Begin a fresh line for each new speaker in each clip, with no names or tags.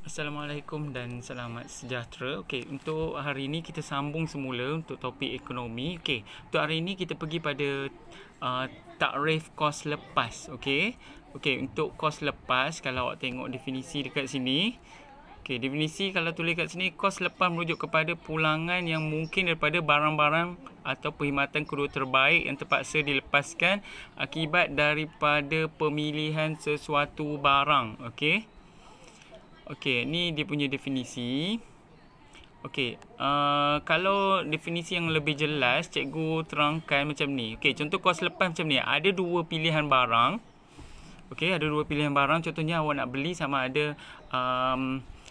Assalamualaikum dan selamat sejahtera. Okey, untuk hari ini kita sambung semula untuk topik ekonomi. Okey, untuk hari ini kita pergi pada takrif kos lepas. Okey. Okey, untuk kos lepas, kalau awak tengok definisi dekat sini. Okey, definisi kalau tulis kat sini, kos lepas merujuk kepada pulangan yang mungkin daripada barang-barang atau perkhidmatan kedua terbaik yang terpaksa dilepaskan akibat daripada pemilihan sesuatu barang. Okey. Okey, ni dia punya definisi. Okey, kalau definisi yang lebih jelas, cikgu terangkan macam ni. Okey, contoh kos lepas macam ni. Ada dua pilihan barang. Okey, ada dua pilihan barang. Contohnya awak nak beli sama ada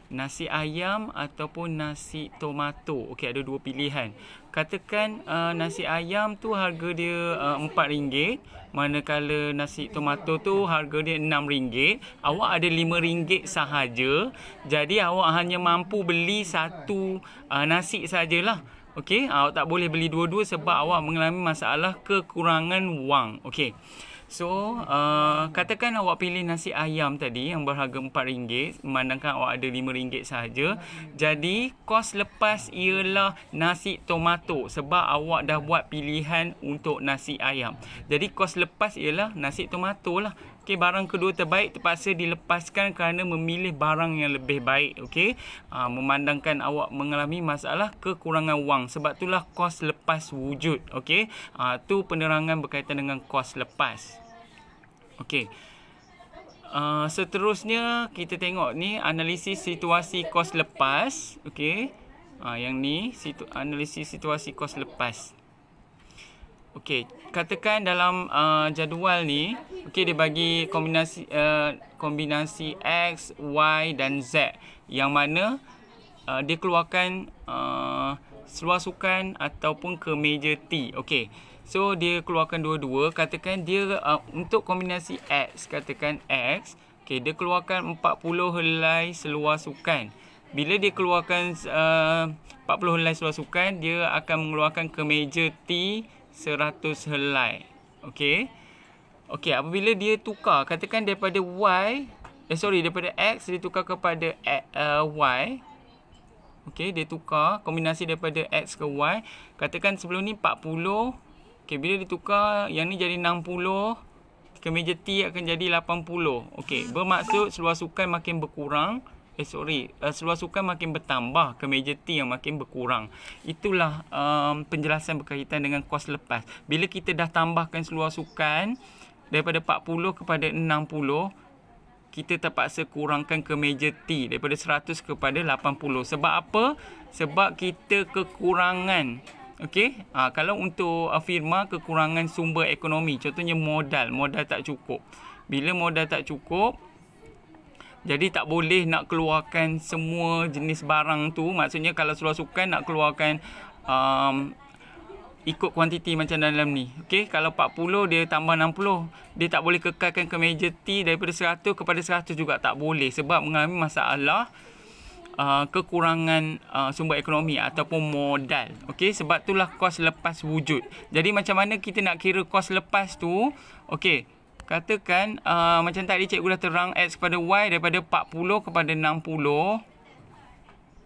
nasi ayam ataupun nasi tomato. Okey, ada dua pilihan. Katakan nasi ayam tu harga dia RM4, manakala nasi tomato tu harga dia RM6. Awak ada RM5 sahaja. Jadi awak hanya mampu beli satu nasi sajalah. Okey, awak tak boleh beli dua-dua sebab awak mengalami masalah kekurangan wang. Okey. So, katakan awak pilih nasi ayam tadi yang berharga RM4, memandangkan awak ada RM5 sahaja. Jadi, kos lepas ialah nasi tomato sebab awak dah buat pilihan untuk nasi ayam. Jadi, kos lepas ialah nasi tomato lah. Okey, barang kedua terbaik terpaksa dilepaskan kerana memilih barang yang lebih baik. Okey, memandangkan awak mengalami masalah kekurangan wang. Sebab itulah kos lepas wujud. Okey, tu penerangan berkaitan dengan kos lepas. Okey. Seterusnya kita tengok ni analisis situasi kos lepas. Okey. Yang ni analisis situasi kos lepas. Okey, katakan dalam jadual ni, okey, dia bagi kombinasi X, Y dan Z yang mana dia keluarkan seluar sukan ataupun kemeja T. Okey. So dia keluarkan dua-dua. Katakan dia untuk kombinasi X, katakan X, okey, dia keluarkan 40 helai seluar sukan. Bila dia keluarkan 40 helai seluar sukan, dia akan mengeluarkan kemeja T 100 helai. Okey. Okey, apabila dia tukar, katakan daripada daripada X dia tukar kepada Y. Okey, dia tukar kombinasi daripada X ke Y. Katakan sebelum ni 40. Okey, bila ditukar yang ni jadi 60, kemeja T akan jadi 80. Okey, bermaksud seluar sukan makin berkurang. Seluar sukan makin bertambah, kemeja T yang makin berkurang. Itulah penjelasan berkaitan dengan kos lepas. Bila kita dah tambahkan seluar sukan daripada 40 kepada 60, kita terpaksa kurangkan kemeja T daripada 100 kepada 80. Sebab apa? Sebab kita kekurangan. Okey, kalau untuk firma kekurangan sumber ekonomi, contohnya modal tak cukup. Bila modal tak cukup, jadi tak boleh nak keluarkan semua jenis barang tu. Maksudnya kalau seluar sukan nak keluarkan ikut kuantiti macam dalam ni. Okey, kalau 40 dia tambah 60, dia tak boleh kekalkan kemeja T daripada 100 kepada 100 juga tak boleh sebab mengalami masalah kekurangan sumber ekonomi ataupun modal. Okey, sebab itulah kos lepas wujud. Jadi macam mana kita nak kira kos lepas tu? Okey, katakan macam tadi cikgu dah terang X kepada Y daripada 40 kepada 60.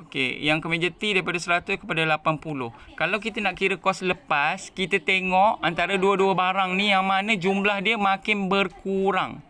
Okey, yang kemeja T daripada 100 kepada 80. Kalau kita nak kira kos lepas, kita tengok antara dua-dua barang ni yang mana jumlah dia makin berkurang.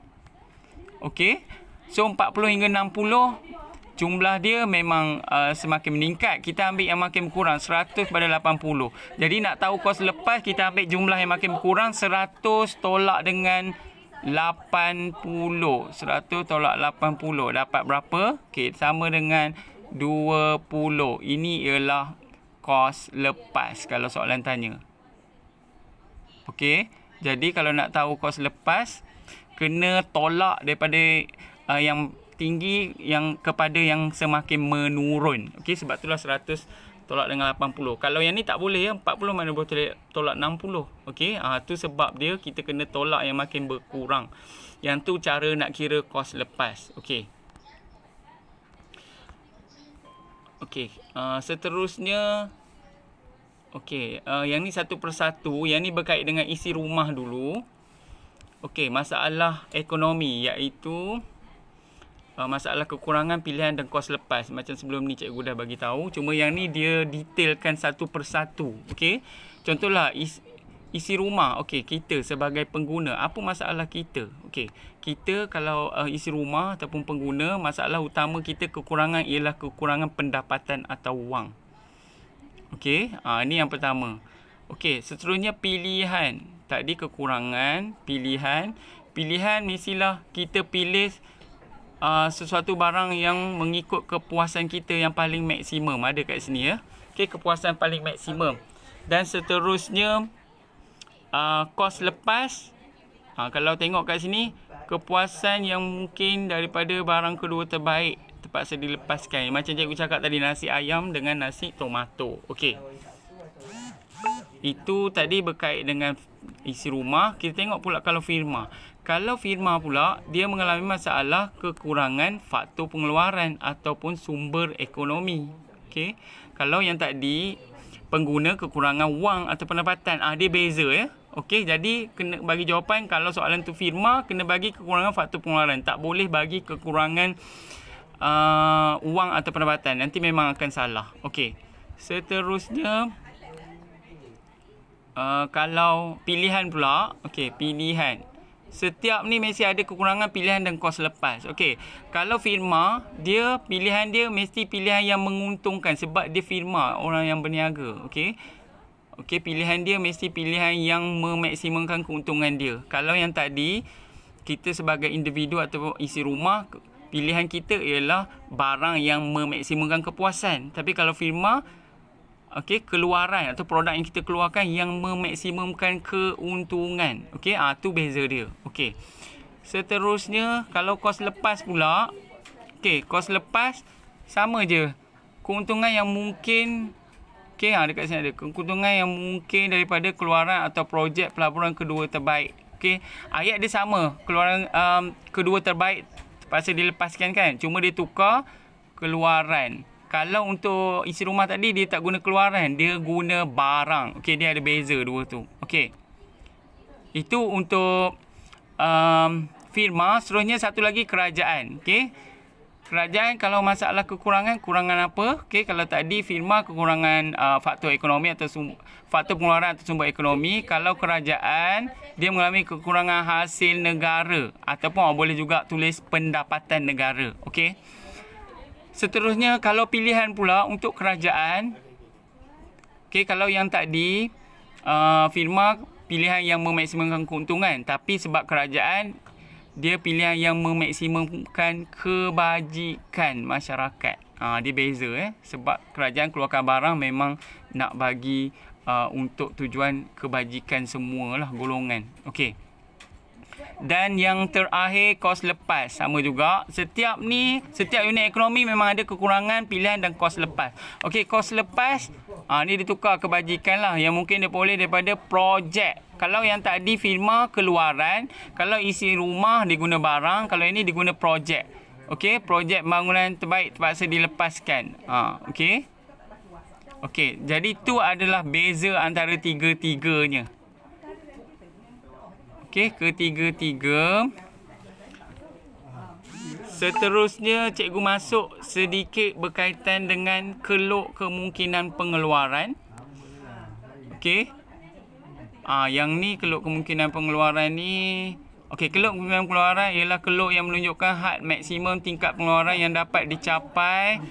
Okey, so 40 hingga 60 jumlah dia memang semakin meningkat. Kita ambil yang makin berkurang, 100 kepada 80. Jadi nak tahu kos lepas, kita ambil jumlah yang makin berkurang, 100 tolak dengan 80. 100 tolak 80 dapat berapa? Okey, sama dengan 20. Ini ialah kos lepas kalau soalan tanya. Okey, jadi kalau nak tahu kos lepas, kena tolak daripada yang tinggi yang kepada yang semakin menurun. Okey, sebab itulah 100 tolak dengan 80. Kalau yang ni tak boleh ya, 40 mana boleh tolak 60. Okey, tu sebab dia kita kena tolak yang makin berkurang. Yang tu cara nak kira kos lepas. Okey. Okey, seterusnya okey, yang ni satu persatu, yang ni berkait dengan isi rumah dulu. Okey, masalah ekonomi iaitu masalah kekurangan, pilihan dan kos lepas. Macam sebelum ni cikgu dah bagi tahu. Cuma yang ni dia detailkan satu persatu. Okey. Contohlah isi rumah. Okey, kita sebagai pengguna, apa masalah kita? Okey. Kita kalau isi rumah ataupun pengguna, masalah utama kita kekurangan ialah kekurangan pendapatan atau wang. Okey, ini yang pertama. Okey, seterusnya pilihan. Tadi kekurangan, pilihan. Pilihan mestilah kita pilih sesuatu barang yang mengikut kepuasan kita yang paling maksimum. Ada kat sini ya. Okey, kepuasan paling maksimum. Dan seterusnya kos lepas. Kalau tengok kat sini, kepuasan yang mungkin daripada barang kedua terbaik terpaksa dilepaskan. Macam cikgu cakap tadi, nasi ayam dengan nasi tomato. Okey. Itu tadi berkait dengan isi rumah. Kita tengok pula kalau firma. Kalau firma pula, dia mengalami masalah kekurangan faktor pengeluaran ataupun sumber ekonomi. Okey. Kalau yang tadi pengguna kekurangan wang atau pendapatan, dia beza ya. Okey, jadi kena bagi jawapan kalau soalan tu firma, kena bagi kekurangan faktor pengeluaran. Tak boleh bagi kekurangan wang atau pendapatan. Nanti memang akan salah. Okey. Seterusnya kalau pilihan pula, okey, pilihan. Setiap ni mesti ada kekurangan, pilihan dan kos lepas. Okey, kalau firma, dia pilihan dia mesti pilihan yang menguntungkan sebab dia firma, orang yang berniaga. Okey. Okey, pilihan dia mesti pilihan yang memaksimumkan keuntungan dia. Kalau yang tadi, kita sebagai individu atau isi rumah, pilihan kita ialah barang yang memaksimumkan kepuasan. Tapi kalau firma, okey, keluaran atau produk yang kita keluarkan yang memaksimumkan keuntungan. Okey, tu beza dia. Okey. Seterusnya, kalau kos lepas pula, okey, kos lepas sama je. Keuntungan yang mungkin, okey, dekat sini ada keuntungan yang mungkin daripada keluaran atau projek pelaburan kedua terbaik. Okey, ayat dia sama. Keluaran kedua terbaik terpaksa dilepaskan kan. Cuma dia tukar keluaran. Kalau untuk isi rumah tadi, dia tak guna keluaran. Dia guna barang. Okey, dia ada beza dua tu. Okey. Itu untuk firma. Seterusnya satu lagi kerajaan. Okey. Kerajaan kalau masalah kekurangan, kurangan apa? Okey, kalau tadi firma kekurangan faktor ekonomi atau faktor pengeluaran atau sumber ekonomi. Kalau kerajaan, dia mengalami kekurangan hasil negara. Ataupun boleh juga tulis pendapatan negara. Okey. Seterusnya, kalau pilihan pula untuk kerajaan. Okey, kalau yang tadi firma pilihan yang memaksimumkan keuntungan, tapi sebab kerajaan dia pilihan yang memaksimumkan kebajikan masyarakat. Dia beza sebab kerajaan keluarkan barang memang nak bagi untuk tujuan kebajikan semualah golongan. Okey. Dan yang terakhir, kos lepas. Sama juga. Setiap unit ekonomi memang ada kekurangan, pilihan dan kos lepas. Okey, kos lepas, ni ditukar kebajikan lah. Yang mungkin dia boleh daripada projek. Kalau yang tadi firma, keluaran. Kalau isi rumah, diguna barang. Kalau ini diguna projek. Okey, projek bangunan terbaik terpaksa dilepaskan. Okey. Okey, jadi itu adalah beza antara tiga-tiganya. Okey, ketiga-tiga. Seterusnya, cikgu masuk sedikit berkaitan dengan keluk kemungkinan pengeluaran. Okey. Yang ni keluk kemungkinan pengeluaran ni. Okey, keluk kemungkinan pengeluaran ialah keluk yang menunjukkan had maksimum tingkat pengeluaran yang dapat dicapai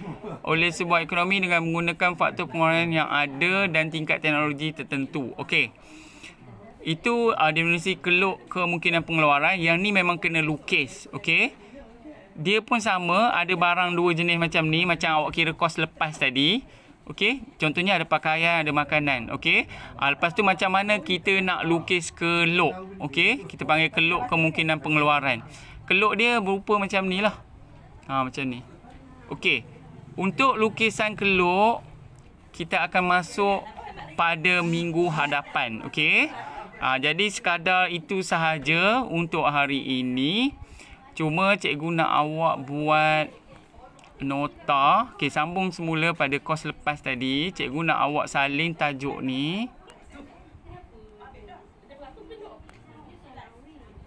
oleh sebuah ekonomi dengan menggunakan faktor pengeluaran yang ada dan tingkat teknologi tertentu. Okey. Itu definisi keluk kemungkinan pengeluaran. Yang ni memang kena lukis. Okey. Dia pun sama. Ada barang dua jenis macam ni. Macam awak kira kos lepas tadi. Okey. Contohnya ada pakaian, ada makanan. Okey. Lepas tu macam mana kita nak lukis keluk. Okey. Kita panggil keluk kemungkinan pengeluaran. Keluk dia berupa macam ni lah. Macam ni. Okey. Untuk lukisan keluk, kita akan masuk pada minggu hadapan. Okey. Jadi sekadar itu sahaja untuk hari ini. Cuma cikgu nak awak buat nota. Okey, sambung semula pada kos lepas tadi. Cikgu nak awak salin tajuk ni.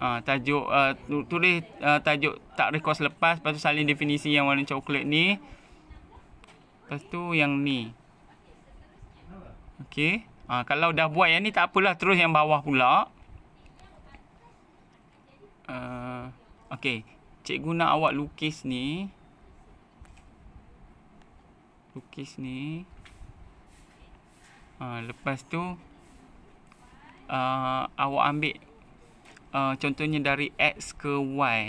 Tajuk tulis tajuk takrif kos lepas, lepas tu salin definisi yang warna coklat ni. Lepas tu yang ni. Okey. Kalau dah buat yang ni tak apalah, terus yang bawah pula. Okey. Cikgu nak awak lukis ni. Lepas tu awak ambil contohnya dari X ke Y.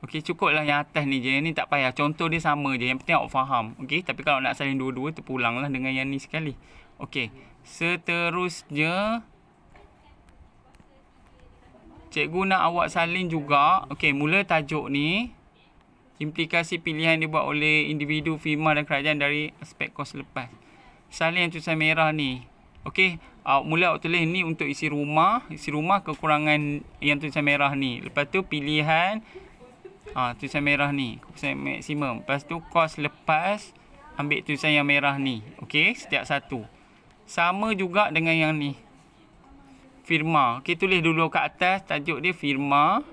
Okey, cukuplah yang atas ni je. Yang ni tak payah. Contoh dia sama je. Yang penting awak faham. Okey, tapi kalau nak salin dua-dua, terpulanglah dengan yang ni sekali. Okey, seterusnya cikgu nak awak salin juga. Okey, mula tajuk ni. Implikasi pilihan dibuat oleh individu, firma dan kerajaan dari aspek kos lepas. Salin yang tulisan merah ni. Okey, mula awak tulis ni untuk isi rumah. Isi rumah kekurangan yang tulisan merah ni. Lepas tu pilihan tulisan merah ni. Tulisan maksimum. Lepas tu kos lepas. Ambil tulisan yang merah ni. Okey, setiap satu. Sama juga dengan yang ni. Firma. Okey, tulis dulu kat atas. Tajuk dia firma.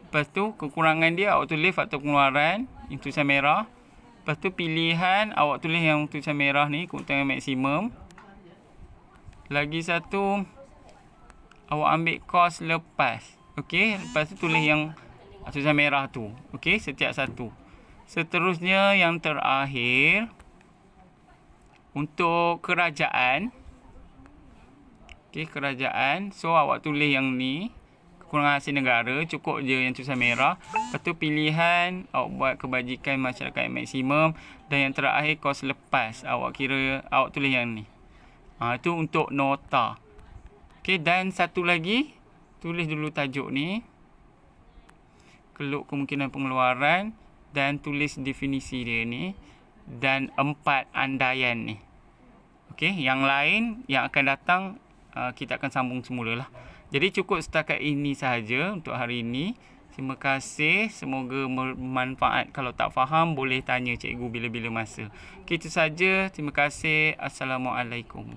Lepas tu kekurangan dia awak tulis faktor pengeluaran yang tulisan merah. Lepas tu pilihan awak tulis yang tulisan merah ni, keuntungan maksimum. Lagi satu awak ambil kos lepas. Okey, lepas tu tulis yang tulisan merah tu. Okey, setiap satu. Seterusnya yang terakhir untuk kerajaan. Okey, kerajaan. So awak tulis yang ni. Kekurangan hasil negara, cukup je yang tulisan merah. Lepas tu pilihan, awak buat kebajikan masyarakat yang maksimum. Dan yang terakhir, kos lepas. Awak tulis yang ni. Itu untuk nota. Okey, dan satu lagi, tulis dulu tajuk ni. Keluk kemungkinan pengeluaran. Dan tulis definisi dia ni. Dan 4 andaian ni. Okey, yang lain yang akan datang, kita akan sambung semula lah. Jadi cukup setakat ini sahaja untuk hari ini. Terima kasih. Semoga bermanfaat. Kalau tak faham, boleh tanya cikgu bila-bila masa. Itu saja. Terima kasih. Assalamualaikum.